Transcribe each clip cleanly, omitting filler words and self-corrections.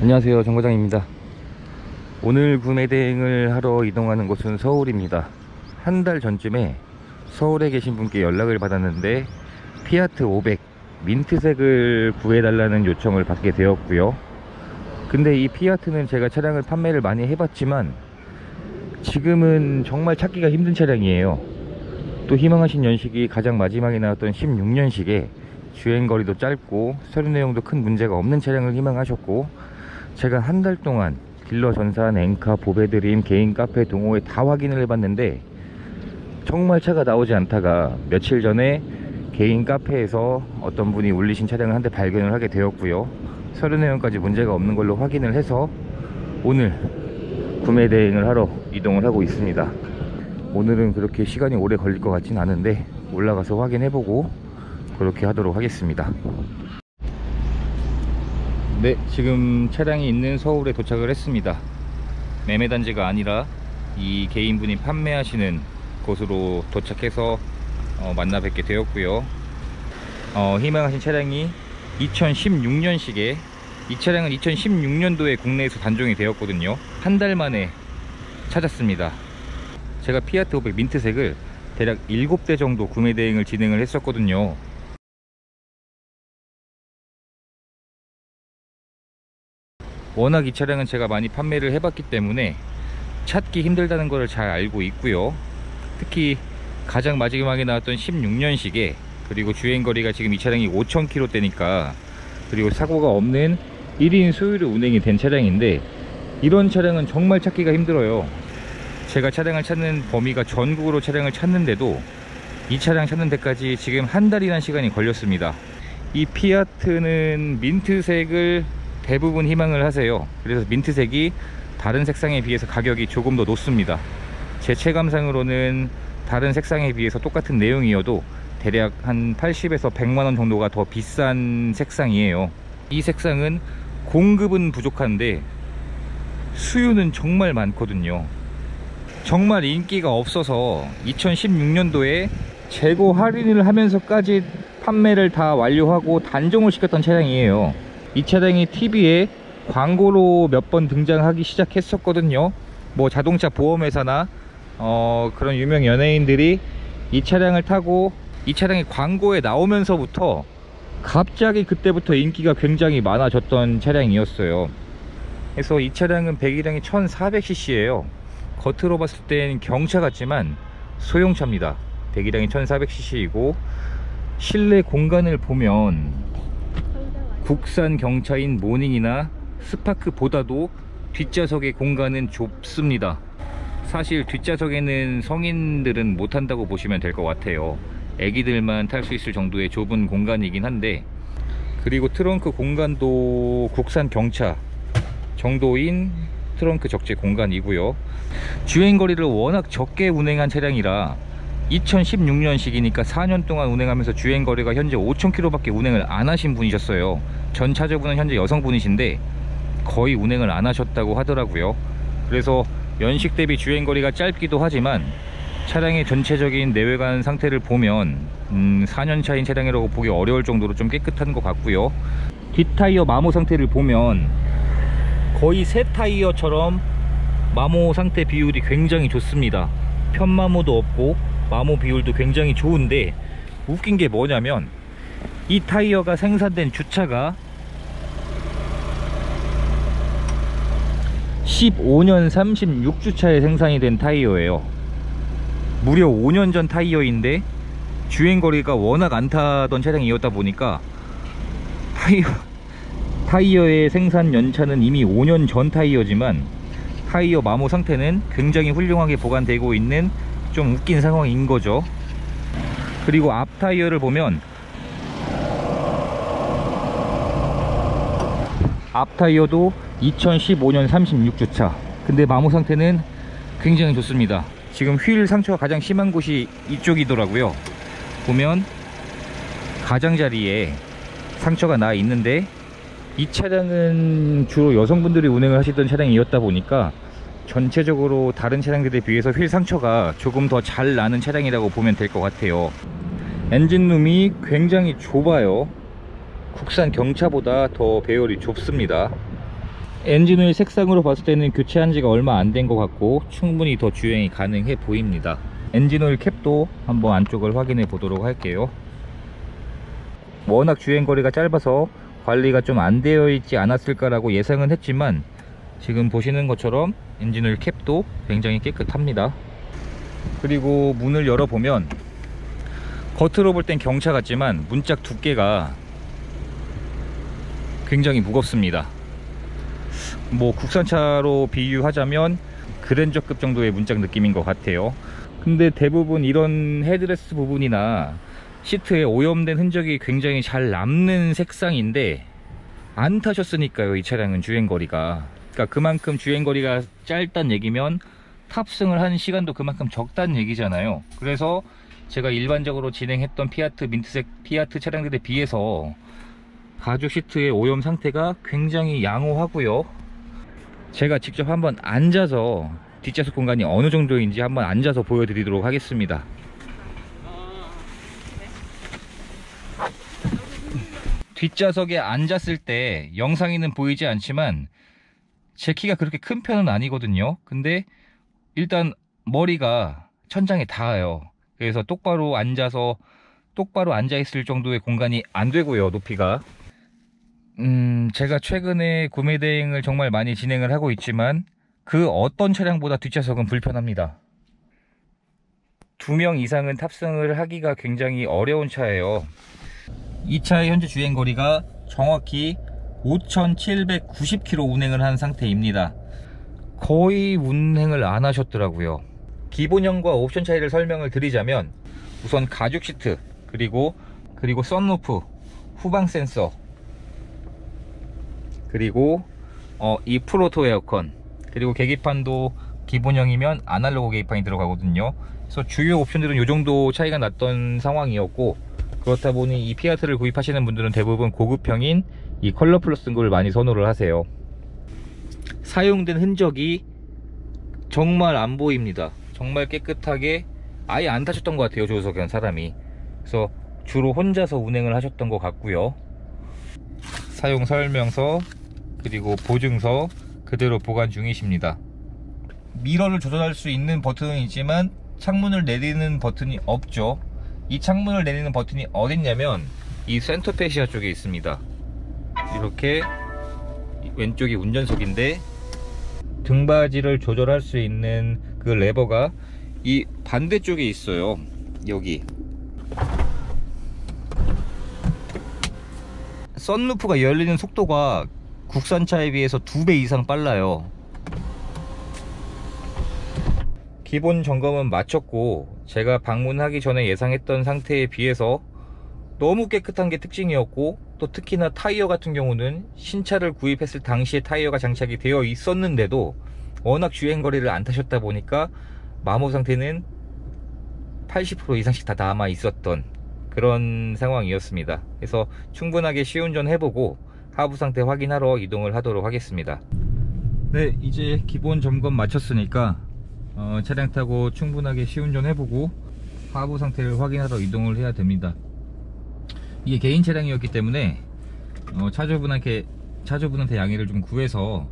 안녕하세요, 정과장입니다. 오늘 구매 대행을 하러 이동하는 곳은 서울입니다. 한 달 전쯤에 서울에 계신 분께 연락을 받았는데 피아트 500 민트색을 구해달라는 요청을 받게 되었고요. 근데 이 피아트는 제가 차량을 판매를 많이 해봤지만 지금은 정말 찾기가 힘든 차량이에요. 또 희망하신 연식이 가장 마지막에 나왔던 16년식에 주행거리도 짧고 서류 내용도 큰 문제가 없는 차량을 희망하셨고, 제가 한 달 동안 딜러 전산, 엔카, 보배드림, 개인 카페, 동호회 다 확인을 해봤는데 정말 차가 나오지 않다가 며칠 전에 개인 카페에서 어떤 분이 올리신 차량을 한 대 발견을 하게 되었고요. 서류 내용까지 문제가 없는 걸로 확인을 해서 오늘 구매 대행을 하러 이동을 하고 있습니다. 오늘은 그렇게 시간이 오래 걸릴 것 같진 않은데 올라가서 확인해보고 그렇게 하도록 하겠습니다. 네, 지금 차량이 있는 서울에 도착을 했습니다. 매매단지가 아니라 이 개인분이 판매하시는 곳으로 도착해서 만나 뵙게 되었고요. 희망하신 차량이 2016년식에, 이 차량은 2016년도에 국내에서 단종이 되었거든요. 한 달 만에 찾았습니다. 제가 피아트 500 민트색을 대략 7대 정도 구매 대행을 진행을 했었거든요. 워낙 이 차량은 제가 많이 판매를 해봤기 때문에 찾기 힘들다는 것을 잘 알고 있고요. 특히 가장 마지막에 나왔던 16년식에, 그리고 주행거리가 지금 이 차량이 5000km대니까, 그리고 사고가 없는 1인 수유로 운행이 된 차량인데 이런 차량은 정말 찾기가 힘들어요. 제가 차량을 찾는 범위가 전국으로 차량을 찾는데도 이 차량 찾는 데까지 지금 한 달이라는 시간이 걸렸습니다. 이 피아트는 민트색을 대부분 희망을 하세요. 그래서 민트색이 다른 색상에 비해서 가격이 조금 더 높습니다. 제 체감상으로는 다른 색상에 비해서 똑같은 내용이어도 대략 한 80에서 100만원 정도가 더 비싼 색상이에요. 이 색상은 공급은 부족한데 수요는 정말 많거든요. 정말 인기가 없어서 2016년도에 재고 할인을 하면서까지 판매를 다 완료하고 단종을 시켰던 차량이에요. 이 차량이 TV에 광고로 몇 번 등장하기 시작했었거든요. 뭐 자동차 보험회사나 그런 유명 연예인들이 이 차량을 타고 이 차량이 광고에 나오면서부터 갑자기 그때부터 인기가 굉장히 많아졌던 차량이었어요. 그래서 이 차량은 배기량이 1400cc예요 겉으로 봤을 땐 경차 같지만 소형차입니다. 배기량이 1400cc이고 실내 공간을 보면 국산 경차인 모닝이나 스파크보다도 뒷좌석의 공간은 좁습니다. 사실 뒷좌석에는 성인들은 못 탄다고 보시면 될 것 같아요. 애기들만 탈 수 있을 정도의 좁은 공간이긴 한데, 그리고 트렁크 공간도 국산 경차 정도인 트렁크 적재 공간이고요. 주행거리를 워낙 적게 운행한 차량이라 2016년식이니까 4년 동안 운행하면서 주행거리가 현재 5000km 밖에 운행을 안 하신 분이셨어요. 전 차주분은 현재 여성분이신데 거의 운행을 안 하셨다고 하더라고요. 그래서 연식 대비 주행거리가 짧기도 하지만 차량의 전체적인 내외관 상태를 보면 4년 차인 차량이라고 보기 어려울 정도로 좀 깨끗한 것 같고요. 뒷타이어 마모 상태를 보면 거의 새 타이어처럼 마모 상태 비율이 굉장히 좋습니다. 편마모도 없고 마모 비율도 굉장히 좋은데, 웃긴 게 뭐냐면 이 타이어가 생산된 주차가 15년 36주차에 생산이 된 타이어예요. 무려 5년 전 타이어인데 주행거리가 워낙 안 타던 차량이었다 보니까 타이어의 생산 연차는 이미 5년 전 타이어지만 타이어 마모 상태는 굉장히 훌륭하게 보관되고 있는 좀 웃긴 상황인 거죠. 그리고 앞 타이어를 보면 앞 타이어도 2015년 36주차, 근데 마모 상태는 굉장히 좋습니다. 지금 휠 상처가 가장 심한 곳이 이쪽이더라고요. 보면 가장자리에 상처가 나 있는데, 이 차량은 주로 여성분들이 운행을 하시던 차량이었다 보니까 전체적으로 다른 차량들에 비해서 휠 상처가 조금 더 잘 나는 차량이라고 보면 될 것 같아요. 엔진룸이 굉장히 좁아요. 국산 경차보다 더 배열이 좁습니다. 엔진오일 색상으로 봤을 때는 교체한 지가 얼마 안 된 것 같고 충분히 더 주행이 가능해 보입니다. 엔진오일 캡도 한번 안쪽을 확인해 보도록 할게요. 워낙 주행거리가 짧아서 관리가 좀 안 되어 있지 않았을까 라고 예상은 했지만 지금 보시는 것처럼 엔진오일 캡도 굉장히 깨끗합니다. 그리고 문을 열어보면 겉으로 볼 땐 경차 같지만 문짝 두께가 굉장히 무겁습니다. 뭐 국산차로 비유하자면 그랜저급 정도의 문짝 느낌인 것 같아요. 근데 대부분 이런 헤드레스트 부분이나 시트에 오염된 흔적이 굉장히 잘 남는 색상인데 안 타셨으니까요. 이 차량은 주행거리가, 그러니까 그만큼 주행거리가 짧다는 얘기면 탑승을 하는 시간도 그만큼 적다는 얘기잖아요. 그래서 제가 일반적으로 진행했던 피아트 민트색 피아트 차량들에 비해서 가죽 시트의 오염 상태가 굉장히 양호하고요. 제가 직접 한번 앉아서 뒷좌석 공간이 어느 정도인지 한번 앉아서 보여드리도록 하겠습니다. 뒷좌석에 앉았을 때 영상에는 보이지 않지만 제 키가 그렇게 큰 편은 아니거든요. 근데 일단 머리가 천장에 닿아요. 그래서 똑바로 앉아 있을 정도의 공간이 안 되고요. 높이가 제가 최근에 구매 대행을 정말 많이 진행을 하고 있지만 그 어떤 차량보다 뒷좌석은 불편합니다. 2명 이상은 탑승을 하기가 굉장히 어려운 차예요. 이 차의 현재 주행거리가 정확히 5,790km 운행을 한 상태입니다. 거의 운행을 안 하셨더라고요. 기본형과 옵션 차이를 설명을 드리자면 우선 가죽 시트, 그리고 썬루프, 후방 센서, 그리고 이 풀오토 에어컨, 그리고 계기판도 기본형이면 아날로그 계기판이 들어가거든요. 그래서 주요 옵션들은 이 정도 차이가 났던 상황이었고, 그렇다 보니 이 피아트를 구입하시는 분들은 대부분 고급형인 이 컬러 플러스 등급을 많이 선호를 하세요. 사용된 흔적이 정말 안 보입니다. 정말 깨끗하게 아예 안 타셨던 것 같아요, 조석현 사람이. 그래서 주로 혼자서 운행을 하셨던 것 같고요. 사용 설명서 그리고 보증서 그대로 보관 중이십니다. 미러를 조절할 수 있는 버튼은 있지만 창문을 내리는 버튼이 없죠. 이 창문을 내리는 버튼이 어딨냐면 이 센터 페시아 쪽에 있습니다. 이렇게 왼쪽이 운전석인데 등받이를 조절할 수 있는 그 레버가 이 반대쪽에 있어요. 여기 썬루프가 열리는 속도가 국산차에 비해서 2배 이상 빨라요. 기본 점검은 마쳤고 제가 방문하기 전에 예상했던 상태에 비해서 너무 깨끗한 게 특징이었고, 또 특히나 타이어 같은 경우는 신차를 구입했을 당시에 타이어가 장착이 되어 있었는데도 워낙 주행거리를 안 타셨다 보니까 마모 상태는 80% 이상씩 다 남아 있었던 그런 상황이었습니다. 그래서 충분하게 시운전 해보고 하부 상태 확인하러 이동을 하도록 하겠습니다. 네, 이제 기본 점검 마쳤으니까 차량 타고 충분하게 시운전 해보고 하부 상태를 확인하러 이동을 해야 됩니다. 이게 개인 차량이었기 때문에 차주분한테 양해를 좀 구해서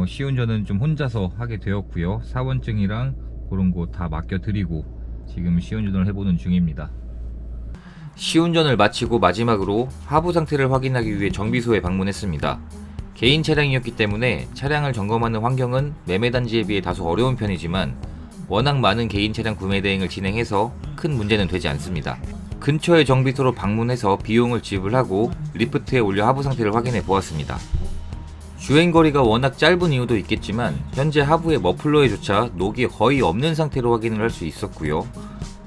시운전은 좀 혼자서 하게 되었고요. 사원증이랑 그런 거 다 맡겨드리고 지금 시운전을 해보는 중입니다. 시운전을 마치고 마지막으로 하부 상태를 확인하기 위해 정비소에 방문했습니다. 개인 차량이었기 때문에 차량을 점검하는 환경은 매매단지에 비해 다소 어려운 편이지만 워낙 많은 개인 차량 구매 대행을 진행해서 큰 문제는 되지 않습니다. 근처의 정비소로 방문해서 비용을 지불하고 리프트에 올려 하부 상태를 확인해 보았습니다. 주행거리가 워낙 짧은 이유도 있겠지만 현재 하부의 머플러에조차 녹이 거의 없는 상태로 확인을 할 수 있었고요.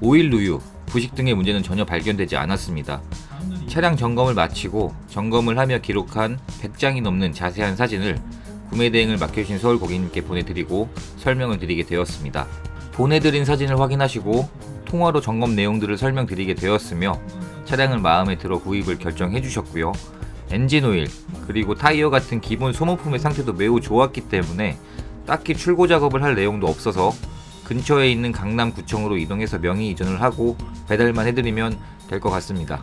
오일 누유, 부식 등의 문제는 전혀 발견되지 않았습니다. 차량 점검을 마치고 점검을 하며 기록한 100장이 넘는 자세한 사진을 구매 대행을 맡겨주신 서울 고객님께 보내드리고 설명을 드리게 되었습니다. 보내드린 사진을 확인하시고 통화로 점검 내용들을 설명드리게 되었으며 차량을 마음에 들어 구입을 결정해 주셨고요. 엔진오일 그리고 타이어 같은 기본 소모품의 상태도 매우 좋았기 때문에 딱히 출고 작업을 할 내용도 없어서 근처에 있는 강남구청으로 이동해서 명의 이전을 하고 배달만 해드리면 될 것 같습니다.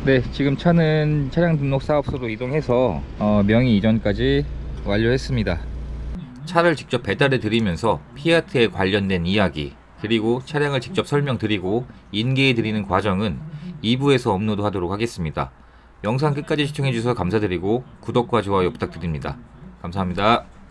네, 지금 차는 차량 등록 사업소로 이동해서 명의 이전까지 완료했습니다. 차를 직접 배달해 드리면서 피아트에 관련된 이야기, 그리고 차량을 직접 설명드리고 인계해 드리는 과정은 2부에서 업로드 하도록 하겠습니다. 영상 끝까지 시청해 주셔서 감사드리고 구독과 좋아요 부탁드립니다. 감사합니다.